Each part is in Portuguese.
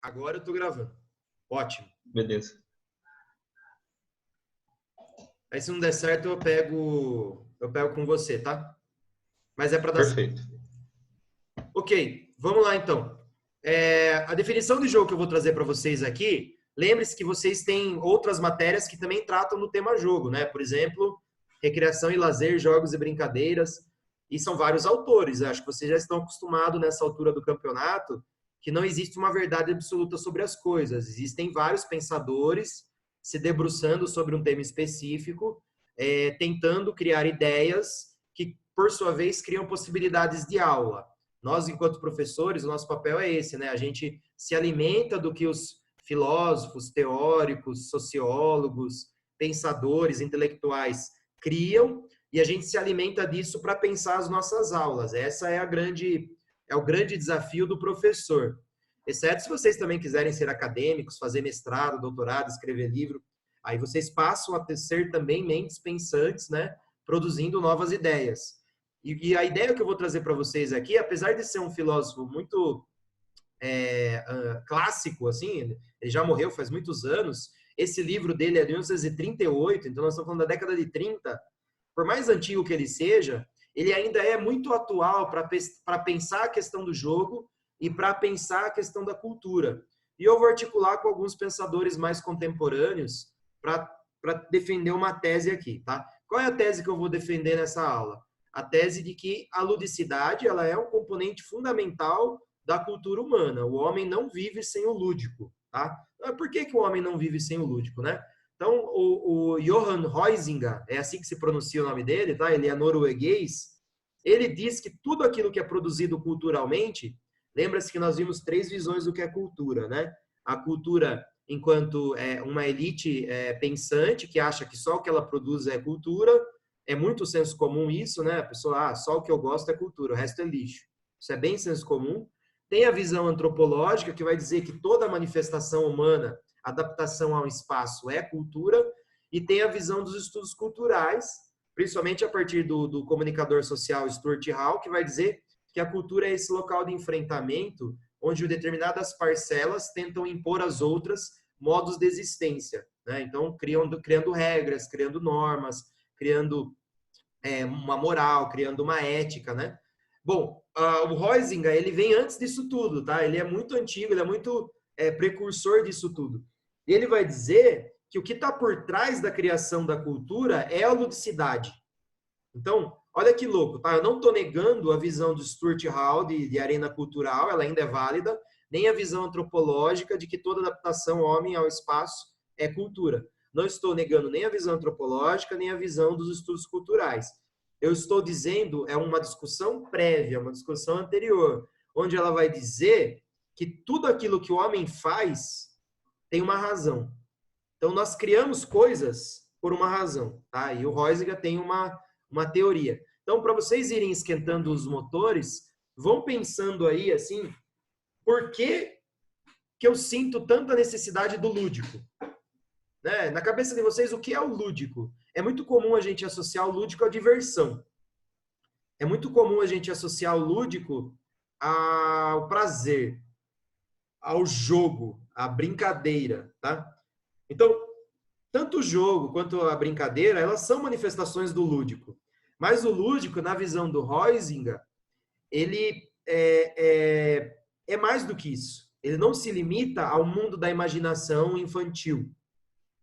Agora eu tô gravando. Ótimo. Beleza. Aí se não der certo, eu pego com você, tá? Mas é para dar certo. Perfeito. Ok, vamos lá então. A definição de jogo que eu vou trazer para vocês aqui, lembre-se que vocês têm outras matérias que também tratam do tema jogo, né? Por exemplo, recreação e lazer, jogos e brincadeiras. E são vários autores. Acho que vocês já estão acostumados nessa altura do campeonato que não existe uma verdade absoluta sobre as coisas. Existem vários pensadores se debruçando sobre um tema específico, tentando criar ideias que, por sua vez, criam possibilidades de aula. Nós, enquanto professores, o nosso papel é esse, né? A gente se alimenta do que os filósofos, teóricos, sociólogos, pensadores, intelectuais criam e a gente se alimenta disso para pensar as nossas aulas. Essa é o grande desafio do professor. Exceto se vocês também quiserem ser acadêmicos, fazer mestrado, doutorado, escrever livro, aí vocês passam a ser também mentes pensantes, né? Produzindo novas ideias. E a ideia que eu vou trazer para vocês aqui, apesar de ser um filósofo muito clássico, assim, ele já morreu faz muitos anos, esse livro dele é de 1938, então nós estamos falando da década de 30, por mais antigo que ele seja, ele ainda é muito atual para pensar a questão do jogo e para pensar a questão da cultura. E eu vou articular com alguns pensadores mais contemporâneos para defender uma tese aqui, tá? Qual é a tese que eu vou defender nessa aula? A tese de que a ludicidade ela é um componente fundamental da cultura humana. O homem não vive sem o lúdico, tá? Por que o homem não vive sem o lúdico, né? Então, o Johan Huizinga, é assim que se pronuncia o nome dele, tá? Ele é norueguês. Ele diz que tudo aquilo que é produzido culturalmente, lembra-se que nós vimos 3 visões do que é cultura, né? A cultura enquanto uma elite pensante, que acha que só o que ela produz é cultura, é muito senso comum isso, né? A pessoa, só o que eu gosto é cultura, o resto é lixo. Isso é bem senso comum. Tem a visão antropológica, que vai dizer que toda manifestação humana, adaptação ao espaço é cultura, e tem a visão dos estudos culturais, principalmente a partir do comunicador social Stuart Hall, que vai dizer que a cultura é esse local de enfrentamento onde determinadas parcelas tentam impor às outras modos de existência, né? Então, criando regras, criando normas, criando uma moral, criando uma ética, né? Bom, o Huizinga, ele vem antes disso tudo, tá? Ele é muito antigo, ele é muito precursor disso tudo. E ele vai dizer que o que está por trás da criação da cultura é a ludicidade. Então, olha que louco, tá? Eu não estou negando a visão do Stuart Hall de arena cultural, ela ainda é válida, nem a visão antropológica de que toda adaptação homem ao espaço é cultura. Não estou negando nem a visão antropológica, nem a visão dos estudos culturais. Eu estou dizendo, é uma discussão prévia, uma discussão anterior, onde ela vai dizer que tudo aquilo que o homem faz tem uma razão. Então, nós criamos coisas por uma razão, tá? E o Huizinga tem uma teoria. Então, para vocês irem esquentando os motores, vão pensando aí, assim, por que eu sinto tanta necessidade do lúdico? Né? Na cabeça de vocês, o que é o lúdico? É muito comum a gente associar o lúdico à diversão. É muito comum a gente associar o lúdico ao prazer, ao jogo, à brincadeira, tá? Então, tanto o jogo quanto a brincadeira, elas são manifestações do lúdico. Mas o lúdico, na visão do Huizinga, ele é mais do que isso. Ele não se limita ao mundo da imaginação infantil.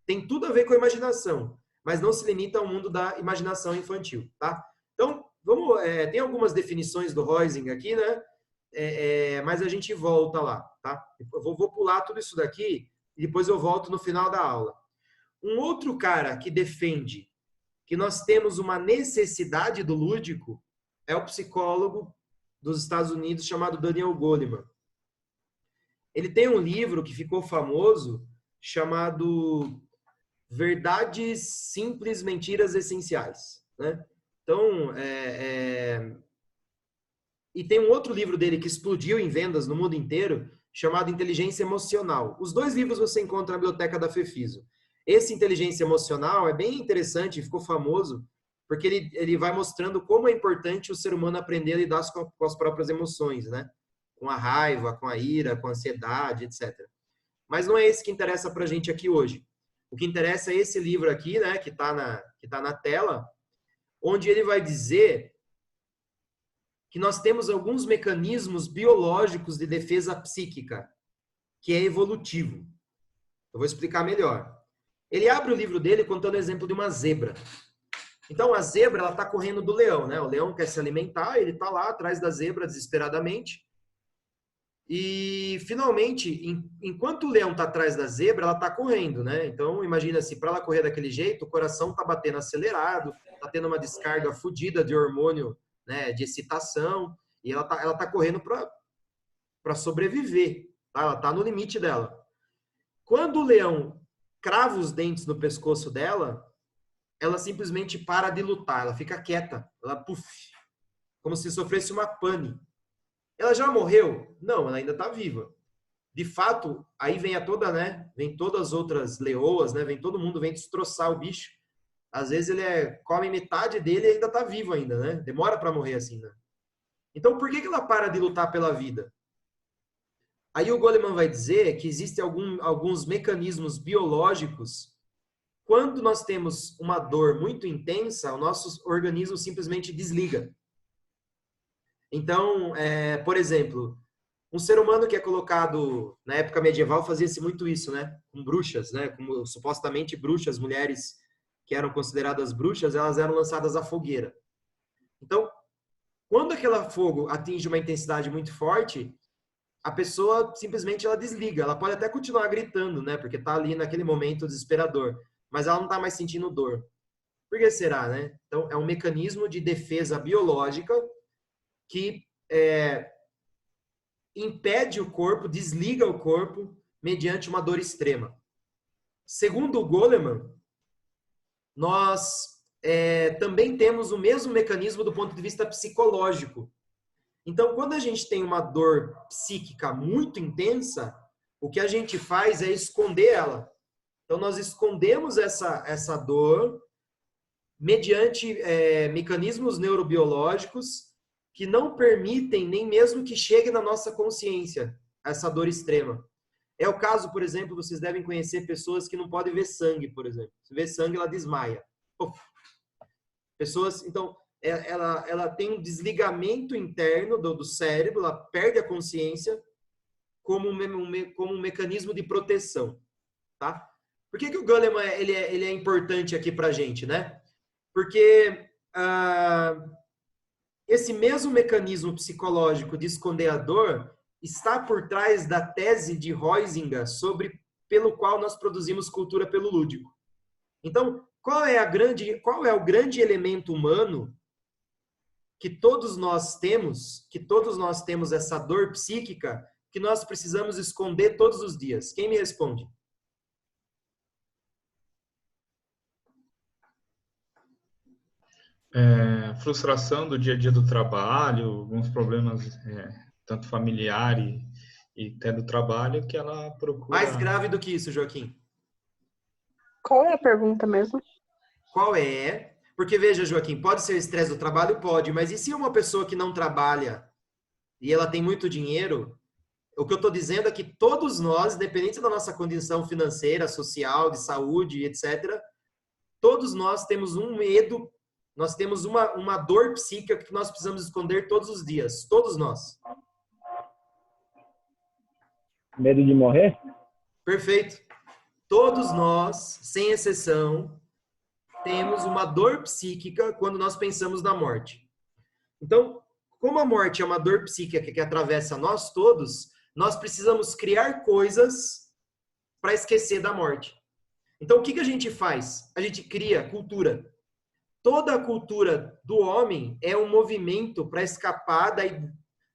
Tem tudo a ver com a imaginação, mas não se limita ao mundo da imaginação infantil, tá? Então, vamos, tem algumas definições do Huizinga aqui, né? Mas a gente volta lá, tá? Eu vou pular tudo isso daqui e depois eu volto no final da aula. Um outro cara que defende que nós temos uma necessidade do lúdico é o psicólogo dos Estados Unidos chamado Daniel Goleman. Ele tem um livro que ficou famoso chamado Verdades Simples, Mentiras Essenciais, né? Então, e tem um outro livro dele que explodiu em vendas no mundo inteiro, chamado Inteligência Emocional. Os 2 livros você encontra na biblioteca da Fefiso. Esse Inteligência Emocional é bem interessante, ficou famoso, porque ele vai mostrando como é importante o ser humano aprender a lidar com as próprias emoções, né? com a raiva, com a ira, com a ansiedade, etc. Mas não é esse que interessa para a gente aqui hoje. O que interessa é esse livro aqui, né, que está na tela, onde ele vai dizer que nós temos alguns mecanismos biológicos de defesa psíquica, que é evolutivo. Eu vou explicar melhor. Ele abre o livro dele contando o exemplo de uma zebra. Então, a zebra, ela está correndo do leão, né? O leão quer se alimentar, ele está lá atrás da zebra desesperadamente. E, finalmente, enquanto o leão está atrás da zebra, ela está correndo, né? Então, imagina se para ela correr daquele jeito, o coração está batendo acelerado, está tendo uma descarga fodida de hormônio, né, de excitação, e ela tá correndo para sobreviver, tá? Ela está no limite dela. Quando o leão crava os dentes no pescoço dela, ela simplesmente para de lutar, ela fica quieta, ela puff, como se sofresse uma pane. Ela já morreu? Não, ela ainda está viva. De fato, aí vem vem todas as outras leoas, né? Vem todo mundo, vem destroçar o bicho. Às vezes ele come metade dele e ainda está vivo ainda, né? Demora para morrer assim, né? Então, por que ela para de lutar pela vida? Aí o Goleman vai dizer que existem alguns mecanismos biológicos. Quando nós temos uma dor muito intensa, o nosso organismo simplesmente desliga. Então, por exemplo, um ser humano que é colocado, na época medieval, fazia-se muito isso, né? Com bruxas, né? Como supostamente bruxas, mulheres que eram consideradas bruxas, elas eram lançadas à fogueira. Então, quando aquele fogo atinge uma intensidade muito forte, a pessoa simplesmente ela desliga. Ela pode até continuar gritando, né? Porque está ali naquele momento desesperador. Mas ela não está mais sentindo dor. Por que será, né? Então, é um mecanismo de defesa biológica que impede o corpo, desliga o corpo mediante uma dor extrema. Segundo o Goleman, nós também temos o mesmo mecanismo do ponto de vista psicológico. Então, quando a gente tem uma dor psíquica muito intensa, o que a gente faz é esconder ela. Então, nós escondemos essa dor mediante mecanismos neurobiológicos que não permitem nem mesmo que chegue na nossa consciência essa dor extrema. É o caso, por exemplo, vocês devem conhecer pessoas que não podem ver sangue, por exemplo. Se vê sangue, ela desmaia. Pessoas, então, ela tem um desligamento interno do cérebro, ela perde a consciência como um mecanismo de proteção, tá? Por que o Goleman ele é importante aqui para a gente, né? Porque esse mesmo mecanismo psicológico de esconder a dor está por trás da tese de Huizinga pelo qual nós produzimos cultura pelo lúdico. Então, qual é o grande elemento humano que todos nós temos essa dor psíquica que nós precisamos esconder todos os dias? Quem me responde? Frustração do dia a dia do trabalho, alguns problemas tanto familiar e até do trabalho que ela procura... Mais grave do que isso, Joaquim. Qual é a pergunta mesmo? Qual é? Porque, veja, Joaquim, pode ser o estresse do trabalho? Pode, mas e se uma pessoa que não trabalha e ela tem muito dinheiro? O que eu estou dizendo é que todos nós, independente da nossa condição financeira, social, de saúde, etc., todos nós temos um medo, nós temos uma dor psíquica que nós precisamos esconder todos os dias. Todos nós. Medo de morrer? Perfeito. Todos nós, sem exceção, temos uma dor psíquica quando nós pensamos na morte. Então, como a morte é uma dor psíquica que atravessa nós todos, nós precisamos criar coisas para esquecer da morte. Então, o que a gente faz? A gente cria cultura. Toda a cultura do homem é um movimento para escapar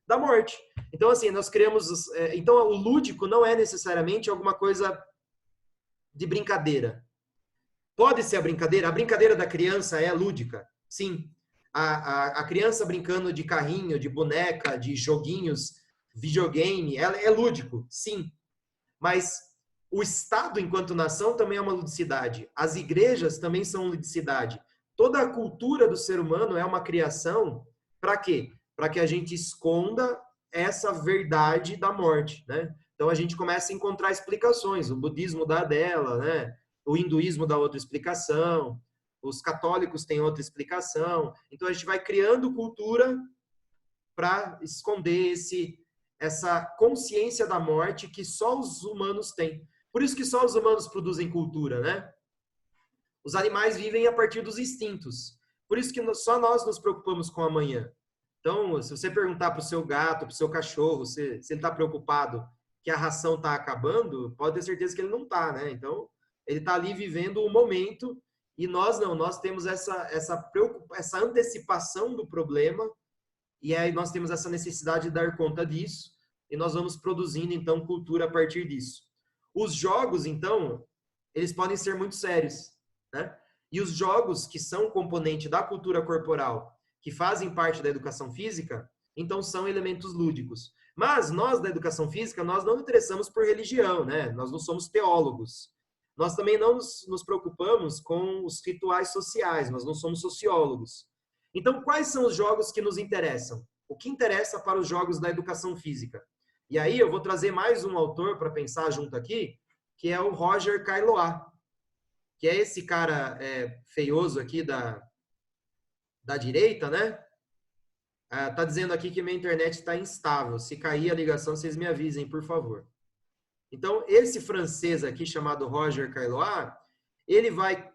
da morte. Então, assim, nós criamos... Então, o lúdico não é necessariamente alguma coisa de brincadeira. Pode ser a brincadeira da criança é lúdica, sim. A criança brincando de carrinho, de boneca, de joguinhos, videogame, ela é lúdico, sim. Mas o Estado, enquanto nação, também é uma ludicidade. As igrejas também são ludicidade. Toda a cultura do ser humano é uma criação para quê? Para que a gente esconda essa verdade da morte, né? Então a gente começa a encontrar explicações. O budismo dá dela, né? O hinduísmo dá outra explicação. Os católicos têm outra explicação. Então a gente vai criando cultura para esconder essa consciência da morte que só os humanos têm. Por isso que só os humanos produzem cultura, né? Os animais vivem a partir dos instintos. Por isso que só nós nos preocupamos com o amanhã. Então, se você perguntar para o seu gato, para o seu cachorro, se ele está preocupado que a ração está acabando, pode ter certeza que ele não está, né? Então, ele está ali vivendo o momento e nós não. Nós temos essa antecipação do problema e aí nós temos essa necessidade de dar conta disso e nós vamos produzindo, então, cultura a partir disso. Os jogos, então, eles podem ser muito sérios, né? E os jogos que são componente da cultura corporal, que fazem parte da educação física, então são elementos lúdicos. Mas nós, da educação física, nós não nos interessamos por religião, né? Nós não somos teólogos. Nós também não nos preocupamos com os rituais sociais, nós não somos sociólogos. Então, quais são os jogos que nos interessam? O que interessa para os jogos da educação física? E aí eu vou trazer mais um autor para pensar junto aqui, que é o Roger Caillois, que é esse cara feioso aqui da direita, né? Tá dizendo aqui que minha internet está instável. Se cair a ligação, vocês me avisem, por favor. Então, esse francês aqui, chamado Roger Caillois, ele vai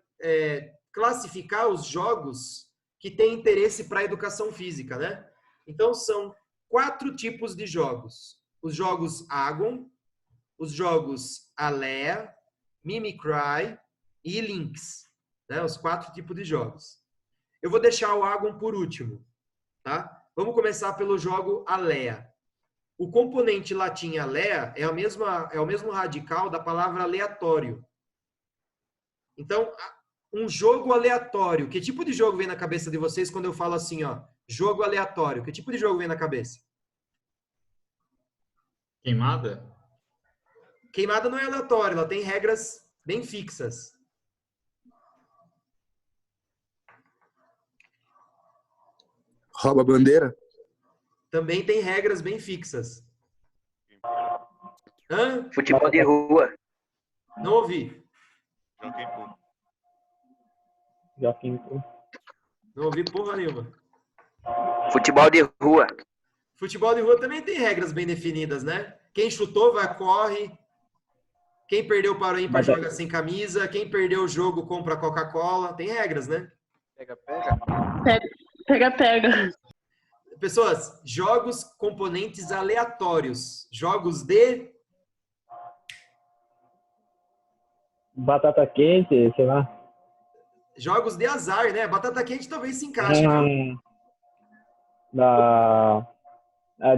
classificar os jogos que têm interesse para a educação física, né? Então, são 4 tipos de jogos. Os jogos Agon, os jogos Alea, Mimicry e Lynx, né? Os 4 tipos de jogos. Eu vou deixar o Agon por último, tá? Vamos começar pelo jogo Alea. O componente latim alea é o mesmo radical da palavra aleatório. Então, um jogo aleatório. Que tipo de jogo vem na cabeça de vocês quando eu falo assim, ó, jogo aleatório? Que tipo de jogo vem na cabeça? Queimada? Queimada não é aleatório, ela tem regras bem fixas. Rouba a bandeira? Também tem regras bem fixas. Hã? Futebol de rua. Não ouvi. Não ouvi porra nenhuma. Futebol de rua. Futebol de rua também tem regras bem definidas, né? Quem chutou, corre. Quem perdeu para o ímpar joga sem camisa. Quem perdeu o jogo, compra Coca-Cola. Tem regras, né? Pega. Pessoas, jogos componentes aleatórios. Jogos de... Batata quente, sei lá. Jogos de azar, né? Batata quente talvez se encaixe.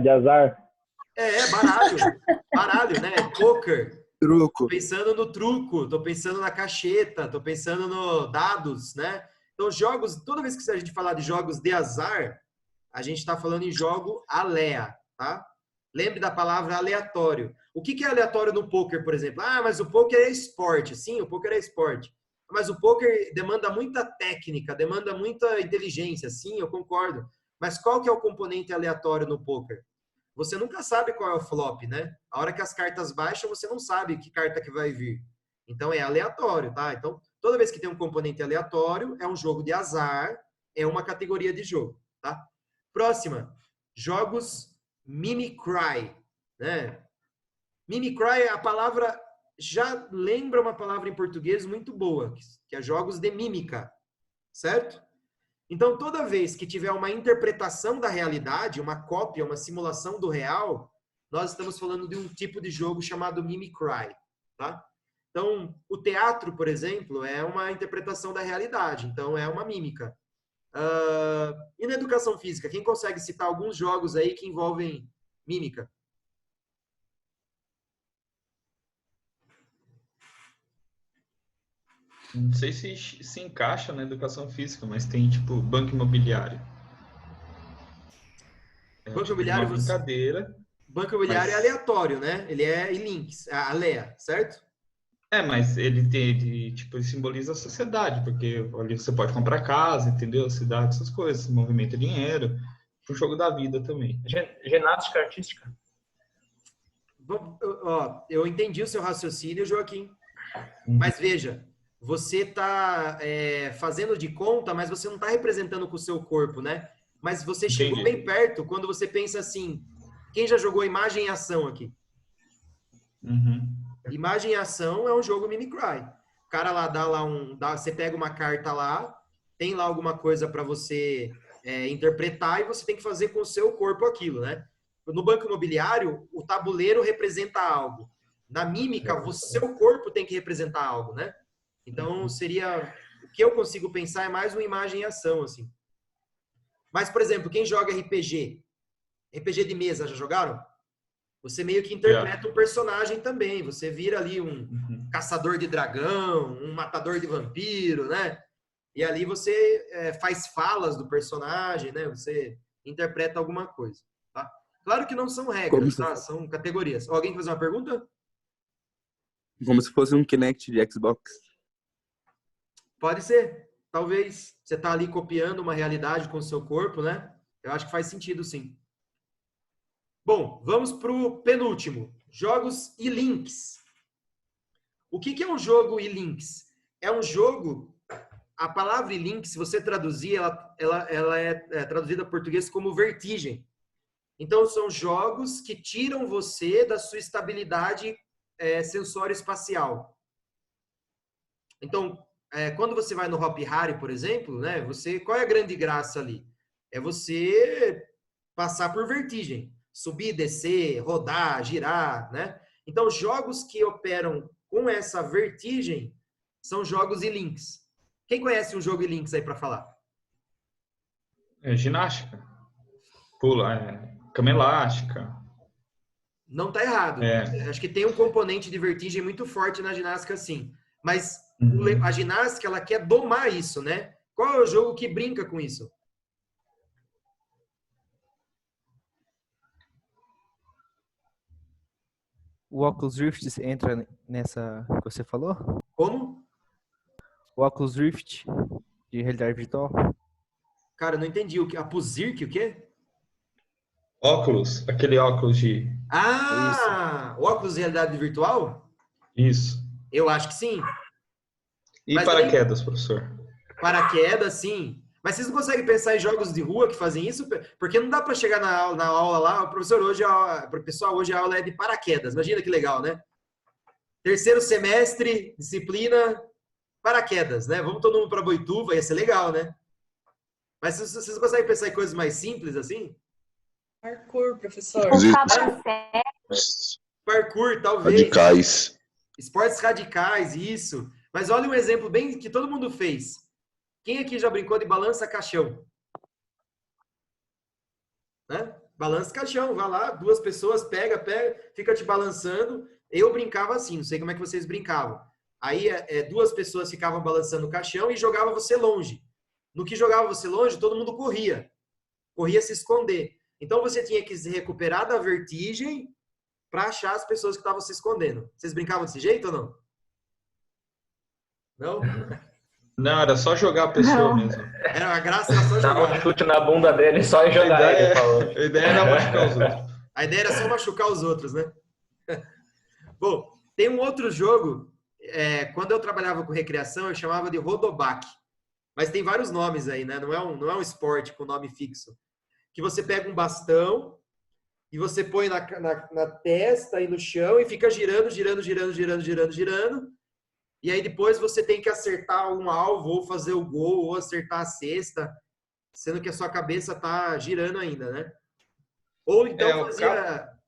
De azar. Baralho. Baralho, né? Poker. Truco. Tô pensando no truco, tô pensando na cacheta, tô pensando no dados, né? Então, jogos, toda vez que a gente falar de jogos de azar, a gente está falando em jogo alea, tá? Lembre da palavra aleatório. O que é aleatório no poker, por exemplo? Ah, mas o poker é esporte. Sim, o poker é esporte. Mas o poker demanda muita técnica, demanda muita inteligência. Sim, eu concordo. Mas qual que é o componente aleatório no poker? Você nunca sabe qual é o flop, né? A hora que as cartas baixam, você não sabe que carta que vai vir. Então, é aleatório, tá? Então, toda vez que tem um componente aleatório, é um jogo de azar, é uma categoria de jogo, tá? Próxima, jogos Mimicry, né? Mimicry, a palavra já lembra uma palavra em português muito boa, que é jogos de mímica, certo? Então, toda vez que tiver uma interpretação da realidade, uma cópia, uma simulação do real, nós estamos falando de um tipo de jogo chamado Mimicry, tá? Então, o teatro, por exemplo, é uma interpretação da realidade, então é uma mímica. E na educação física, quem consegue citar alguns jogos aí que envolvem mímica? Não sei se encaixa na educação física, mas tem, banco imobiliário. Banco imobiliário, uma brincadeira. Banco imobiliário é aleatório, né? Ele é Lynx, alea, certo? Mas ele simboliza a sociedade, porque ali você pode comprar casa, entendeu? Cidade, essas coisas, movimenta dinheiro. pro jogo da vida também. Ginástica artística. Ó, eu entendi o seu raciocínio, Joaquim. Mas veja, você está fazendo de conta, mas você não está representando com o seu corpo, né? Mas você chegou Entendi. bem perto quando você pensa assim. Quem já jogou imagem e ação aqui? Uhum. Imagem e ação é um jogo Mimicry. O cara lá você pega uma carta lá, tem lá alguma coisa para você interpretar e você tem que fazer com o seu corpo aquilo, né? No banco imobiliário, o tabuleiro representa algo. Na mímica, o seu corpo tem que representar algo, né? Então, seria... O que eu consigo pensar é mais uma imagem e ação, assim. Mas, por exemplo, quem joga RPG de mesa, já jogaram? Você meio que interpreta um personagem também. Você vira ali um caçador de dragão, um matador de vampiro, né? E ali você faz falas do personagem, né? Você interpreta alguma coisa, tá? Claro que não são regras, tá? São categorias. Alguém quer fazer uma pergunta? Como se fosse um Kinect de Xbox. Pode ser. Talvez você tá ali copiando uma realidade com o seu corpo, né? Eu acho que faz sentido, sim. Bom, vamos para o penúltimo. Jogos e links. O que é um jogo e links? É um jogo... A palavra e link, se você traduzir, ela é traduzida em português como vertigem. Então, são jogos que tiram você da sua estabilidade sensório-espacial. Então, quando você vai no Hop Hari, por exemplo, né, qual é a grande graça ali? É você passar por vertigem. Subir, descer, rodar, girar, né? Então, jogos que operam com essa vertigem são jogos e links. Quem conhece um jogo e links aí para falar? Ginástica. Pula, cama elástica. Não tá errado. Acho que tem um componente de vertigem muito forte na ginástica, sim. Mas a ginástica, ela quer domar isso, né? Qual é o jogo que brinca com isso? O Oculus Rift entra nessa que você falou? Como? O Oculus Rift de realidade virtual? Cara, eu não entendi. A Puzirk, o quê? Óculos, aquele óculos de... Ah! Óculos de realidade virtual? Isso. Eu acho que sim. E Mas paraquedas, professor? Paraquedas, sim. Mas vocês não conseguem pensar em jogos de rua que fazem isso? Porque não dá para chegar na aula lá, professor, pessoal, hoje a aula é de paraquedas. Imagina que legal, né? Terceiro semestre, disciplina, paraquedas, né? Vamos todo mundo para Boituva, ia ser legal, né? Mas vocês não conseguem pensar em coisas mais simples assim? Parkour, professor. Parkour, talvez. Radicais. Esportes radicais, isso. Mas olha um exemplo bem que todo mundo fez. Quem aqui já brincou de balança-caixão? Né? Balança-caixão, vai lá, duas pessoas, pega, fica te balançando. Eu brincava assim, não sei como é que vocês brincavam. Aí duas pessoas ficavam balançando o caixão e jogava você longe. No que jogava você longe, todo mundo corria. Corria se esconder. Então você tinha que se recuperar da vertigem para achar as pessoas que estavam se escondendo. Vocês brincavam desse jeito ou não? Não? Não, era só jogar a pessoa mesmo. Era uma graça, era só Dá jogar. um chute na bunda dele só e jogar ele, falou. A ideia era machucar os outros. A ideia era só machucar os outros, né? Bom, tem um outro jogo, quando eu trabalhava com recreação, eu chamava de Rodoback. Mas tem vários nomes aí, né? Não é um esporte com nome fixo. Que você pega um bastão e você põe na testa e no chão e fica girando. E aí depois você tem que acertar um alvo, ou fazer o gol, ou acertar a cesta, sendo que a sua cabeça tá girando ainda, né? Ou então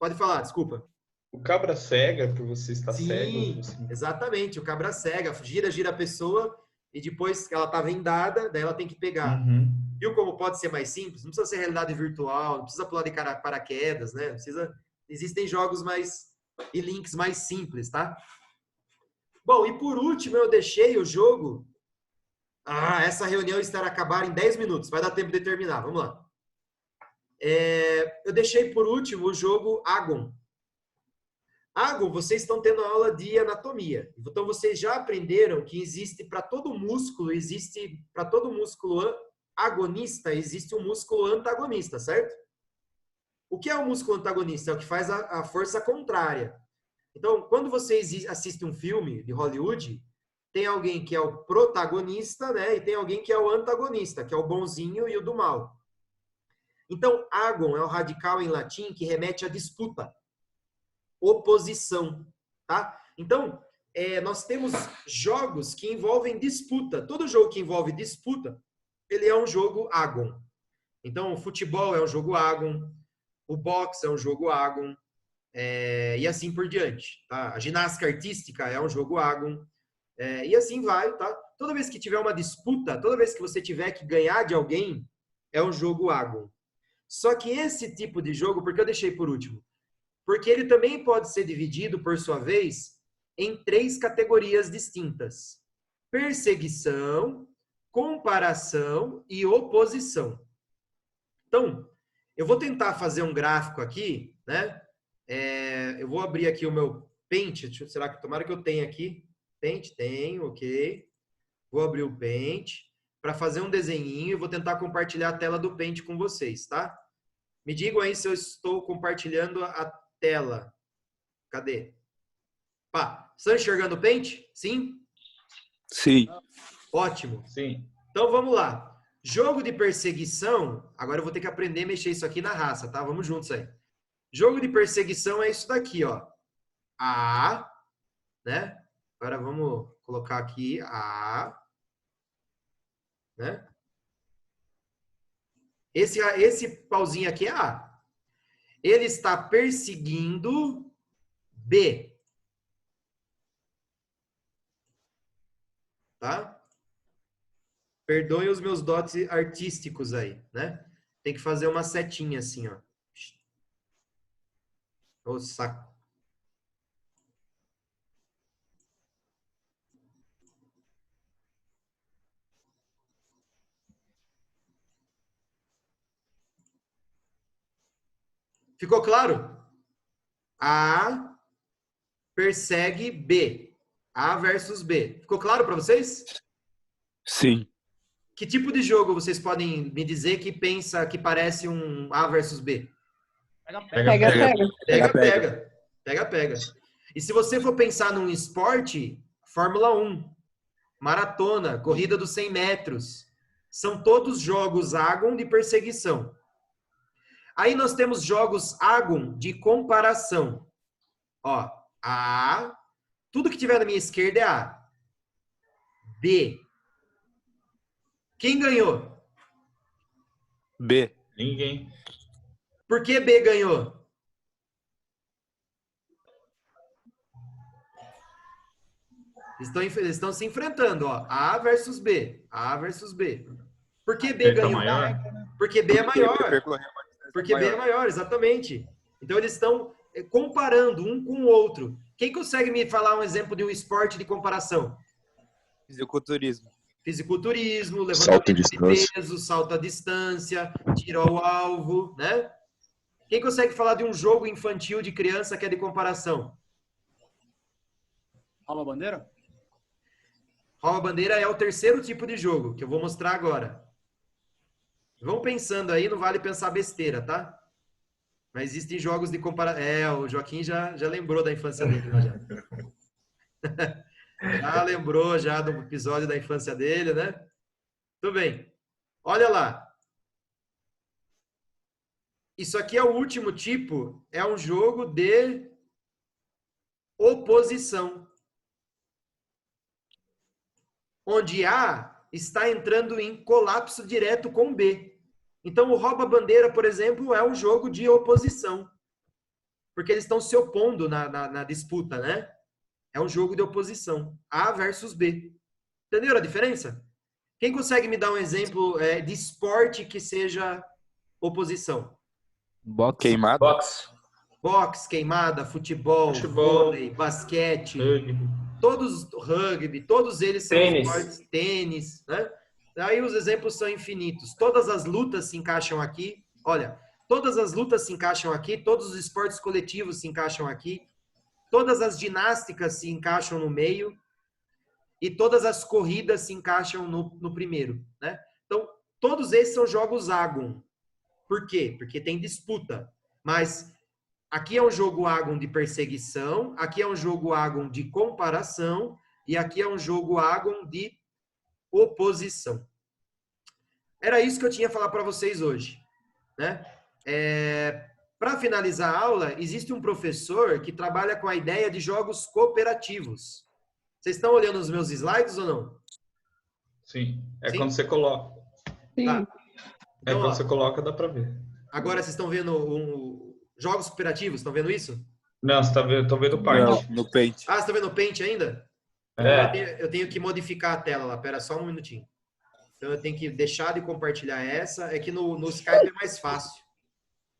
Pode falar, desculpa. O cabra cega, por você estar cego. Sim, exatamente. O cabra cega, gira a pessoa e depois que ela tá vendada, daí ela tem que pegar. Viu como pode ser mais simples? Não precisa ser realidade virtual, não precisa pular de paraquedas, né? Existem jogos e links mais simples, tá? Bom, e por último eu deixei o jogo... essa reunião estará acabar em 10 minutos. Vai dar tempo de terminar. Vamos lá. Eu deixei por último o jogo Agon. Agon, vocês estão tendo aula de anatomia. Então, vocês já aprenderam que existe para todo músculo agonista, existe um músculo antagonista, certo? O que é o músculo antagonista? É o que faz a força contrária. Então, quando você assiste um filme de Hollywood, tem alguém que é o protagonista, né? E tem alguém que é o antagonista, que é o bonzinho e o do mal. Então, agon é o radical em latim que remete à disputa, oposição, tá? Então, nós temos jogos que envolvem disputa. Todo jogo que envolve disputa, ele é um jogo agon. Então, o futebol é um jogo agon, o boxe é um jogo agon, e assim por diante, tá? A ginástica artística é um jogo agon, e assim vai, tá? Toda vez que tiver uma disputa, toda vez que você tiver que ganhar de alguém, é um jogo agon. Só que esse tipo de jogo, porque eu deixei por último? Porque ele também pode ser dividido, por sua vez, em 3 categorias distintas: perseguição, comparação e oposição. Então, eu vou tentar fazer um gráfico aqui, né? Eu vou abrir aqui o meu Paint. Será que tomara que eu tenha aqui? Paint, tenho, ok. Vou abrir o Paint para fazer um desenhinho e vou tentar compartilhar a tela do Paint com vocês, tá? Me digam aí se eu estou compartilhando a tela. Cadê? Pá, estão enxergando o Paint? Sim? Sim. Ótimo. Sim. Então vamos lá. Jogo de perseguição. Agora eu vou ter que aprender a mexer isso aqui na raça, tá? Vamos juntos aí. Jogo de perseguição é isso daqui, ó. A, né? Agora vamos colocar aqui A, né? Esse pauzinho aqui é A. Ele está perseguindo B. Tá? Perdoem os meus dotes artísticos aí, né? Tem que fazer uma setinha assim, ó. Ô, saco. Ficou claro? A persegue B. A versus B. Ficou claro para vocês? Sim. Que tipo de jogo vocês podem me dizer que pensa que parece um A versus B? Pega. E se você for pensar num esporte, Fórmula 1, maratona, corrida dos 100 metros, são todos jogos agon de perseguição. Aí nós temos jogos agon de comparação. Ó, A, tudo que tiver na minha esquerda é A. B. Quem ganhou? B. Ninguém. Por que B ganhou? Eles estão se enfrentando, ó. A versus B. A versus B. Por que B ganhou? Maior? Porque B é maior. Porque B é maior. maior, exatamente. Então eles estão comparando um com o outro. Quem consegue me falar um exemplo de um esporte de comparação? Fisiculturismo. Fisiculturismo, levantamento de peso, salto à distância, tiro ao alvo, né? Quem consegue falar de um jogo infantil de criança que é de comparação? Rouba a bandeira? Rouba a bandeira é o terceiro tipo de jogo, que eu vou mostrar agora. Vão pensando aí, não vale pensar besteira, tá? Mas existem jogos de comparação. O Joaquim já lembrou da infância dele, né, já. Já lembrou já do episódio da infância dele, né? Tudo bem. Olha lá. Isso aqui é o último tipo, é um jogo de oposição. Onde A está entrando em colapso direto com B. Então, o rouba-bandeira, por exemplo, é um jogo de oposição. Porque eles estão se opondo na disputa, né? É um jogo de oposição. A versus B. Entenderam a diferença? Quem consegue me dar um exemplo de esporte que seja oposição? Boxe. Queimada. Boxe, queimada, futebol, vôlei, basquete, rugby, todos eles são esportes, tênis, né? Aí os exemplos são infinitos. Todas as lutas se encaixam aqui. Olha, todas as lutas se encaixam aqui, todos os esportes coletivos se encaixam aqui, todas as ginásticas se encaixam no meio e todas as corridas se encaixam no primeiro, né? Então, Todos esses são jogos Agon. Por quê? Porque tem disputa. Mas aqui é um jogo Agon de perseguição, aqui é um jogo Agon de comparação e aqui é um jogo Agon de oposição. Era isso que eu tinha a falar para vocês hoje, né? Para finalizar a aula, existe um professor que trabalha com a ideia de jogos cooperativos. Vocês estão olhando os meus slides ou não? Sim. Sim? Quando você coloca. Sim. Tá. Então, Quando você coloca, dá para ver. agora vocês estão vendo jogos cooperativos? Estão vendo isso? Não, você tá vendo, tô vendo parte. Não, no Paint. Ah, você está vendo o Paint ainda? Eu tenho que modificar a tela lá. Pera só um minutinho. Então, eu tenho que deixar de compartilhar essa. É que no Skype é mais fácil.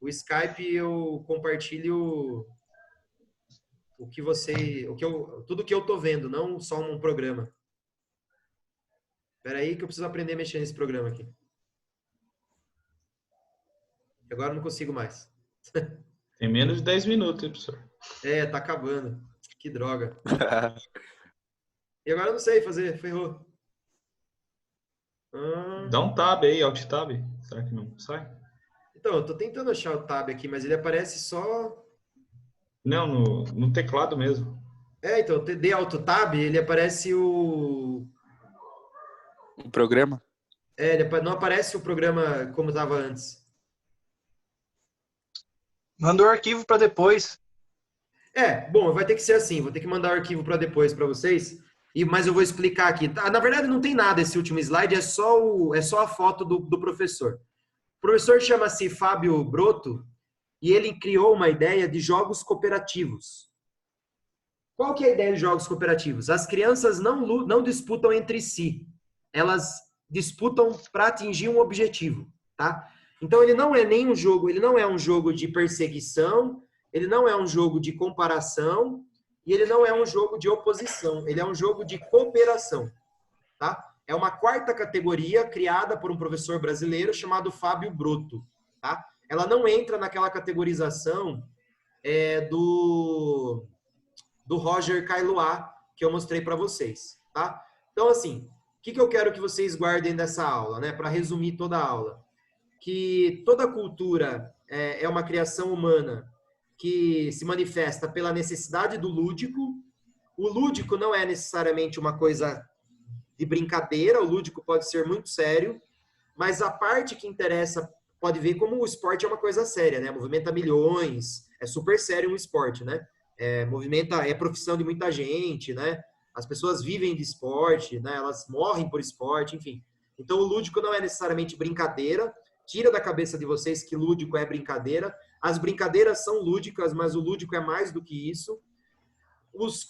O Skype eu compartilho tudo que eu tô vendo, não só um programa. Espera aí que eu preciso aprender a mexer nesse programa aqui. Agora eu não consigo mais. Tem menos de 10 minutos, hein, professor? Tá acabando. Que droga. E agora eu não sei fazer, ferrou. Dá um tab aí, Alt Tab. Será que não sai? Então, eu tô tentando achar o tab aqui, mas ele aparece só... Não, no teclado mesmo. Então, dê Alt Tab, ele aparece o... Um programa? Não aparece o programa como estava antes. Manda o arquivo para depois. Bom, vai ter que ser assim, vou ter que mandar o arquivo para depois para vocês, mas eu vou explicar aqui. Na verdade, não tem nada esse último slide, é só a foto do professor. O professor chama-se Fábio Broto e ele criou uma ideia de jogos cooperativos. Qual que é a ideia de jogos cooperativos? As crianças não disputam entre si, elas disputam para atingir um objetivo, tá? Então ele não é um jogo de perseguição, ele não é um jogo de comparação e ele não é um jogo de oposição, ele é um jogo de cooperação, tá? É uma quarta categoria criada por um professor brasileiro chamado Fábio Broto, tá? Ela não entra naquela categorização do Roger Caillois que eu mostrei para vocês, tá? Então, assim, o que eu quero que vocês guardem dessa aula, né? Para resumir toda a aula. Que toda cultura é uma criação humana que se manifesta pela necessidade do lúdico. O lúdico não é necessariamente uma coisa de brincadeira, o lúdico pode ser muito sério, mas a parte que interessa pode ver como o esporte é uma coisa séria, né? Movimenta milhões, é super sério um esporte, né? É profissão de muita gente, né? As pessoas vivem de esporte, né? Elas morrem por esporte, enfim. Então o lúdico não é necessariamente brincadeira. Tira da cabeça de vocês que lúdico é brincadeira. As brincadeiras são lúdicas, mas o lúdico é mais do que isso.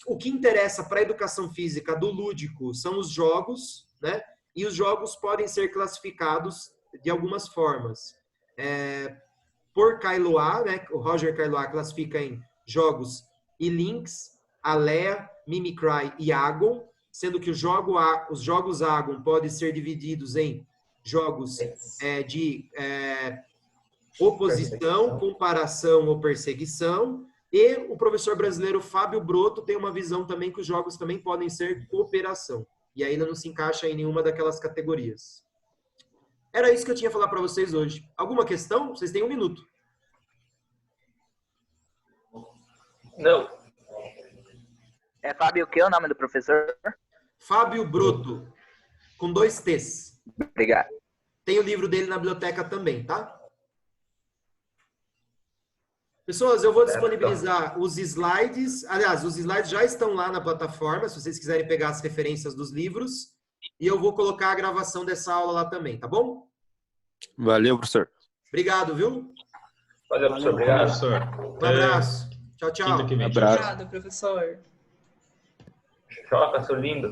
O que interessa para a educação física do lúdico são os jogos, né? E os jogos podem ser classificados de algumas formas. Por Caillois, né? O Roger Caillois classifica em jogos e-links, Alea, Mimicry e Agon, sendo que os jogos Agon podem ser divididos em jogos de oposição, comparação ou perseguição. E o professor brasileiro Fábio Broto tem uma visão também que os jogos também podem ser cooperação. E ainda não se encaixa em nenhuma daquelas categorias. Era isso que eu tinha a falar para vocês hoje. Alguma questão? Vocês têm 1 minuto. Não. Fábio, o que é o nome do professor? Fábio Broto, com 2 T's. Obrigado. Tem o livro dele na biblioteca também, tá? Pessoas, eu vou disponibilizar os slides. Aliás, os slides já estão lá na plataforma, se vocês quiserem pegar as referências dos livros. E eu vou colocar a gravação dessa aula lá também, tá bom? Valeu, professor. Obrigado, viu? Valeu, professor. Obrigado. Professor. Um abraço. Tchau, tchau. Quinta que vem. Abraço. Obrigada, professor. Choca, seu lindo.